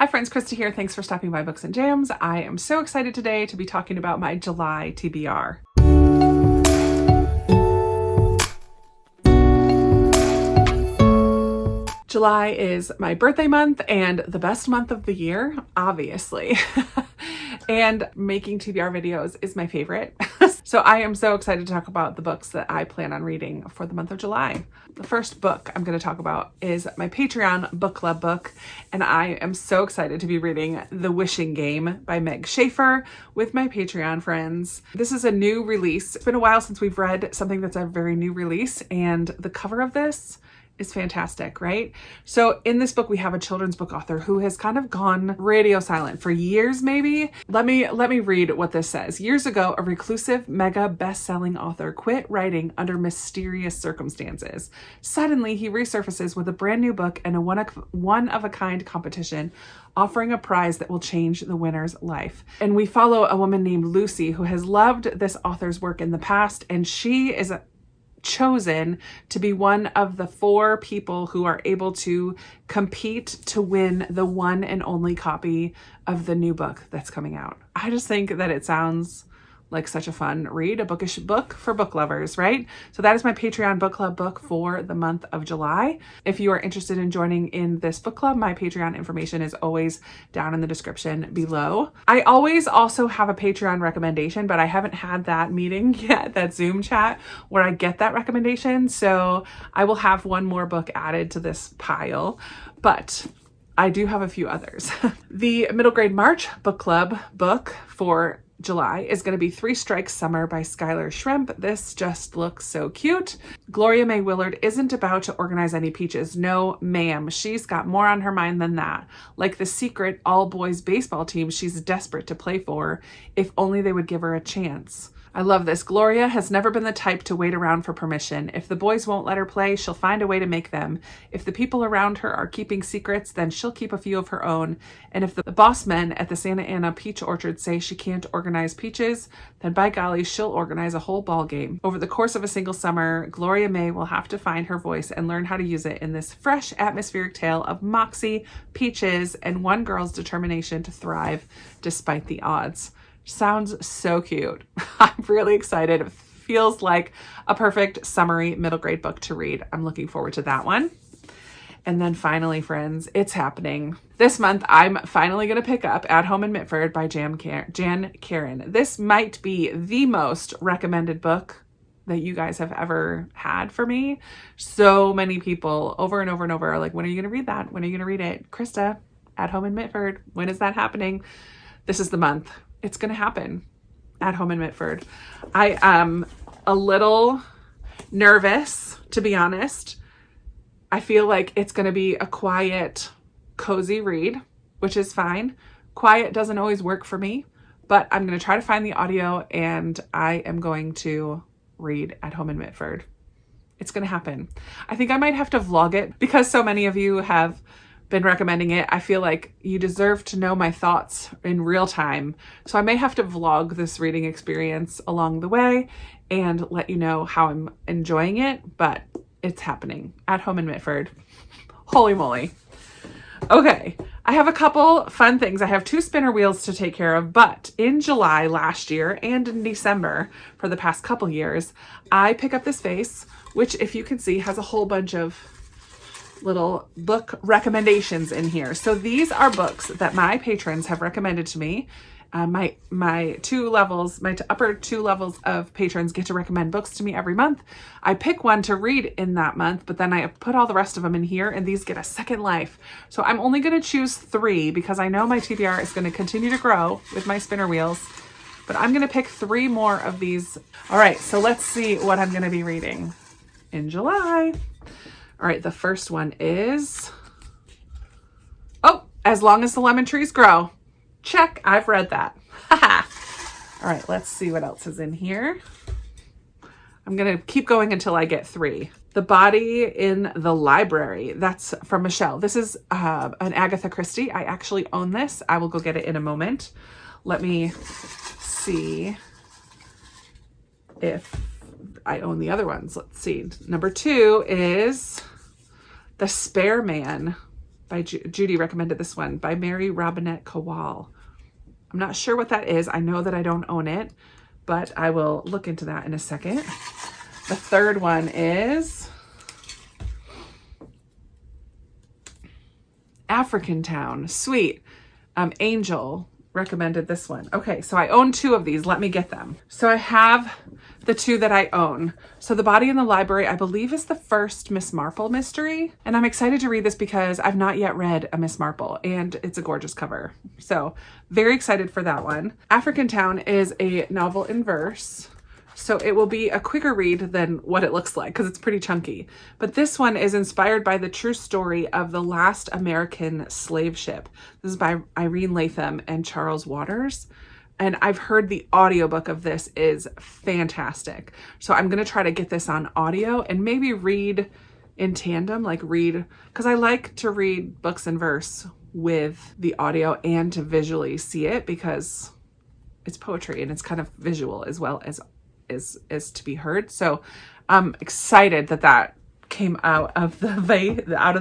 Hi friends, Krista here. Thanks for stopping by Books and Jams. I am so excited today to be talking about my July TBR. July is my birthday month and the best month of the year, obviously. And making TBR videos is my favorite. So I am so excited to talk about the books that I plan on reading for the month of July. The first book I'm going to talk about is my Patreon book club book, and I am so excited to be reading The Wishing Game by Meg Schaefer with my Patreon friends. This is a new release. It's been a while since we've read something that's a very new release, and the cover of this is fantastic, right? So in this book, we have a children's book author who has kind of gone radio silent for years, maybe. Let me read what this says. Years ago, a reclusive, mega best-selling author quit writing under mysterious circumstances. Suddenly, he resurfaces with a brand new book and a one-of-a-kind competition, offering a prize that will change the winner's life. And we follow a woman named Lucy who has loved this author's work in the past, and she is chosen to be one of the 4 people who are able to compete to win the one and only copy of the new book that's coming out. I just think that it sounds like such a fun read, a bookish book for book lovers, right? So that is my Patreon book club book for the month of July. If you are interested in joining in this book club, my Patreon information is always down in the description below. I always also have a Patreon recommendation, but I haven't had that meeting yet, that Zoom chat where I get that recommendation. So I will have one more book added to this pile, but I do have a few others. The Middle Grade March book club book for July is going to be 3 Strikes Summer by Skylar Shrimp. This just looks so cute. Gloria May Willard isn't about to organize any peaches. No, ma'am. She's got more on her mind than that. Like the secret all-boys baseball team she's desperate to play for, if only they would give her a chance. I love this. Gloria has never been the type to wait around for permission. If the boys won't let her play, she'll find a way to make them. If the people around her are keeping secrets, then she'll keep a few of her own. And if the boss men at the Santa Ana Peach Orchard say she can't organize peaches, then by golly, she'll organize a whole ball game. Over the course of a single summer, Gloria May will have to find her voice and learn how to use it in this fresh, atmospheric tale of moxie, peaches, and one girl's determination to thrive despite the odds. Sounds so cute. I'm really excited. It feels like a perfect summery middle grade book to read. I'm looking forward to that one. And then finally, friends, it's happening. This month, I'm finally going to pick up At Home in Medford by Jan Karen. This might be the most recommended book that you guys have ever had for me. So many people over and over and over are like, when are you going to read that? When are you going to read it? Krista, At Home in Medford. When is that happening? This is the month. It's going to happen. At Home in Medford. I am a little nervous, to be honest. I feel like it's going to be a quiet, cozy read, which is fine. Quiet doesn't always work for me, but I'm going to try to find the audio and I am going to read At Home in Medford. It's going to happen. I think I might have to vlog it because so many of you have been recommending it. I feel like you deserve to know my thoughts in real time. So I may have to vlog this reading experience along the way and let you know how I'm enjoying it, but it's happening. At Home in Medford. Holy moly. Okay, I have a couple fun things. I have 2 spinner wheels to take care of, but in July last year and in December for the past couple years, I pick up this vase, which if you can see has a whole bunch of little book recommendations in here. So these are books that my patrons have recommended to me. My upper 2 levels of patrons get to recommend books to me every month. I pick one to read in that month, but then I put all the rest of them in here and these get a second life. So I'm only going to choose 3 because I know my TBR is going to continue to grow with my spinner wheels, but I'm going to pick 3 more of these. All right, so let's see what I'm going to be reading in July. All right, the first one is, As Long as the Lemon Trees Grow. Check, I've read that. All right, let's see what else is in here. I'm gonna keep going until I get 3. The Body in the Library. That's from Michelle. This is an Agatha Christie. I actually own this. I will go get it in a moment. Let me see if I own the other ones. Let's see. Number 2 is The Spare Man. by Judy recommended this one, by Mary Robinette Kowal. I'm not sure what that is. I know that I don't own it, but I will look into that in a second. The third one is African Town. Sweet. Angel recommended this one. Okay, so I own 2 of these. Let me get them. So I have the 2 that I own. So The Body in the Library, I believe, is the first Miss Marple mystery. And I'm excited to read this because I've not yet read a Miss Marple, and it's a gorgeous cover. So very excited for that one. African Town is a novel in verse. So it will be a quicker read than what it looks like because it's pretty chunky. But this one is inspired by the true story of the last American slave ship. This is by Irene Latham and Charles Waters. And I've heard the audiobook of this is fantastic. So I'm going to try to get this on audio and maybe read in tandem, because I like to read books in verse with the audio and to visually see it because it's poetry and it's kind of visual as well as is to be heard. So I'm excited that came out of the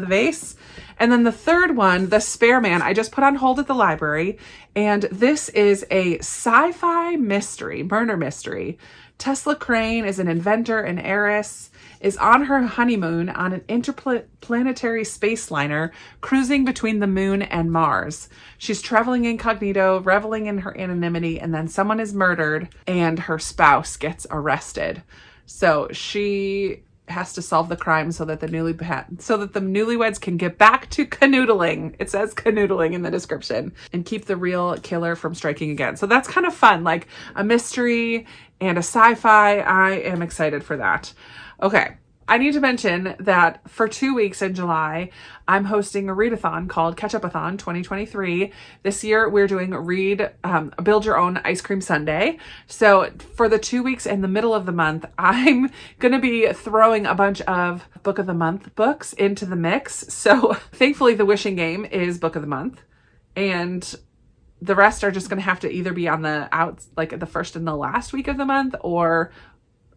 vase. And then the third one, The Spare Man, I just put on hold at the library. And this is a sci-fi mystery, murder mystery. Tesla Crane is an inventor and heiress, is on her honeymoon on an interplanetary space liner cruising between the moon and Mars. She's traveling incognito, reveling in her anonymity, and then someone is murdered and her spouse gets arrested. So she has to solve the crime so that the newlyweds can get back to canoodling. It says canoodling in the description, and keep the real killer from striking again. So that's kind of fun, like a mystery and a sci-fi. I am excited for that. Okay. I need to mention that for 2 weeks in July, I'm hosting a readathon called Catch-Up-a-thon 2023. This year, we're doing Build Your Own Ice Cream Sundae. So for the 2 weeks in the middle of the month, I'm going to be throwing a bunch of Book of the Month books into the mix. So thankfully, The Wishing Game is Book of the Month. And the rest are just going to have to either be on the first and the last week of the month, or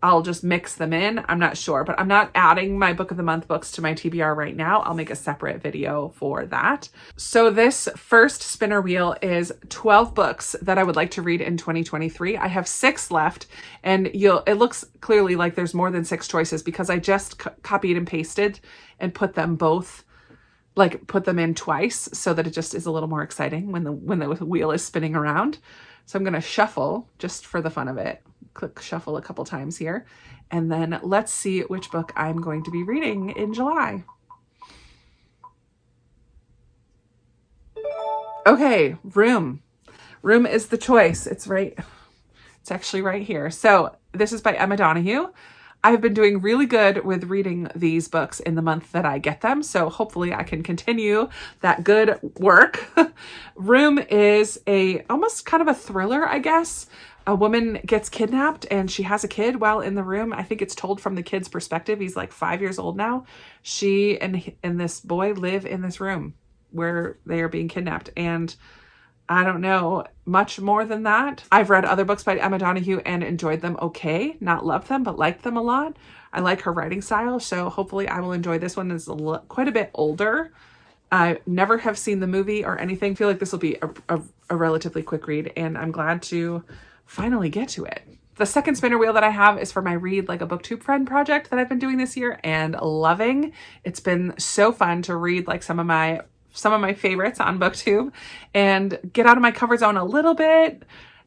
I'll just mix them in. I'm not sure, but I'm not adding my Book of the Month books to my TBR right now. I'll make a separate video for that. So this first spinner wheel is 12 books that I would like to read in 2023. I have 6 left, and it looks clearly like there's more than 6 choices because I just copied and pasted and put them in twice so that it just is a little more exciting when the wheel is spinning around. So I'm going to shuffle just for the fun of it. Click shuffle a couple times here. And then let's see which book I'm going to be reading in July. Okay, Room. Room is the choice. It's actually right here. So this is by Emma Donoghue. I've been doing really good with reading these books in the month that I get them, so hopefully I can continue that good work. Room is almost kind of a thriller, I guess. A woman gets kidnapped and she has a kid while in the room. I think it's told from the kid's perspective. He's like 5 years old now. She and this boy live in this room where they are being kidnapped, and I don't know much more than that. I've read other books by Emma Donoghue and enjoyed them okay. Not loved them, but liked them a lot. I like her writing style, so hopefully I will enjoy this one. It's quite a bit older. I never have seen the movie or anything. Feel like this will be a relatively quick read, and I'm glad to finally get to it. The second spinner wheel that I have is for my Read Like a BookTube Friend project that I've been doing this year and loving. It's been so fun to read like some of my favorites on BookTube and get out of my comfort zone a little bit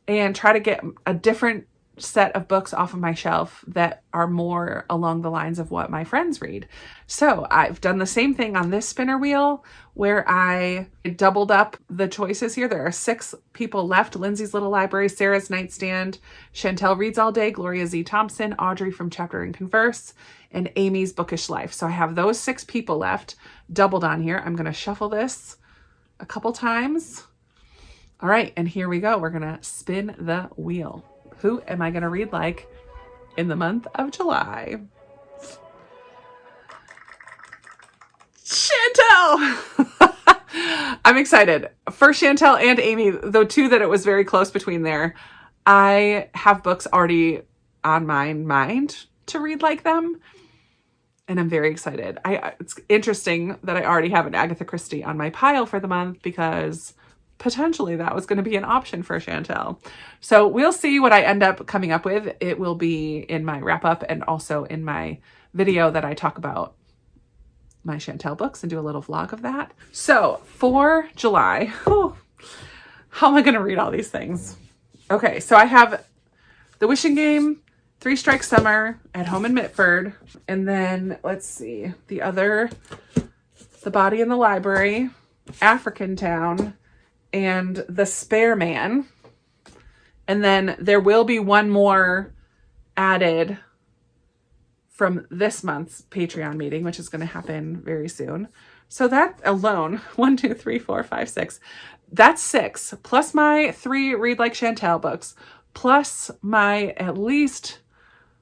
and try to get a different set of books off of my shelf that are more along the lines of what my friends read. So I've done the same thing on this spinner wheel where I doubled up the choices here. There are 6 people left: Lindsay's Little Library, Sarah's Nightstand, Chantel Reads All Day, Gloria Z. Thompson, Audrey from Chapter and Converse, and Amy's Bookish Life. So I have those 6 people left doubled on here. I'm going to shuffle this a couple times. All right, and here we go. We're going to spin the wheel. Who am I going to read like in the month of July? Chantel! I'm excited. For Chantel and Amy, though 2 that it was very close between there, I have books already on my mind to read like them. and I'm very excited. It's interesting that I already have an Agatha Christie on my pile for the month because potentially that was going to be an option for Chantel. So we'll see what I end up coming up with. It will be in my wrap up and also in my video that I talk about my Chantel books and do a little vlog of that. So for July, how am I going to read all these things? Okay, so I have The Wishing Game, 3 Strikes Summer, At Home in Medford, and then let's see, The Body in the Library, African Town, and The Spare Man. And then there will be one more added from this month's Patreon meeting, which is going to happen very soon. So that alone, 1, 2, 3, 4, 5, 6, that's 6, plus my 3 Read Like Chantel books, plus my at least,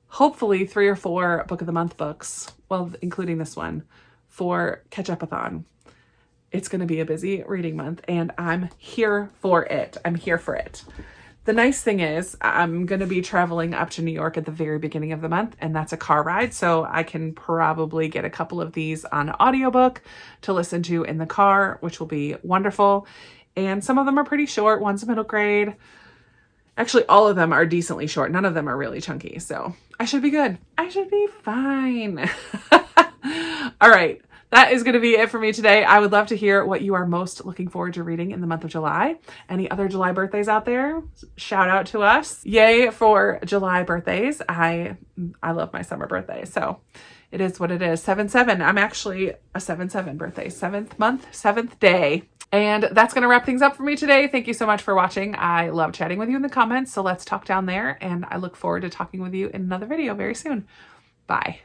hopefully 3 or 4 Book of the Month books, well, including this one, for Catch-Up-a-thon. It's going to be a busy reading month, and I'm here for it. I'm here for it. The nice thing is I'm going to be traveling up to New York at the very beginning of the month, and that's a car ride. So I can probably get a couple of these on audiobook to listen to in the car, which will be wonderful. And some of them are pretty short. One's middle grade. Actually, all of them are decently short. None of them are really chunky. So I should be good. I should be fine. All right. That is going to be it for me today. I would love to hear what you are most looking forward to reading in the month of July. Any other July birthdays out there? Shout out to us. Yay for July birthdays. I love my summer birthday. So it is what it is. 7/7. I'm actually a 7/7 birthday. 7th month, 7th day. And that's going to wrap things up for me today. Thank you so much for watching. I love chatting with you in the comments. So let's talk down there. And I look forward to talking with you in another video very soon. Bye.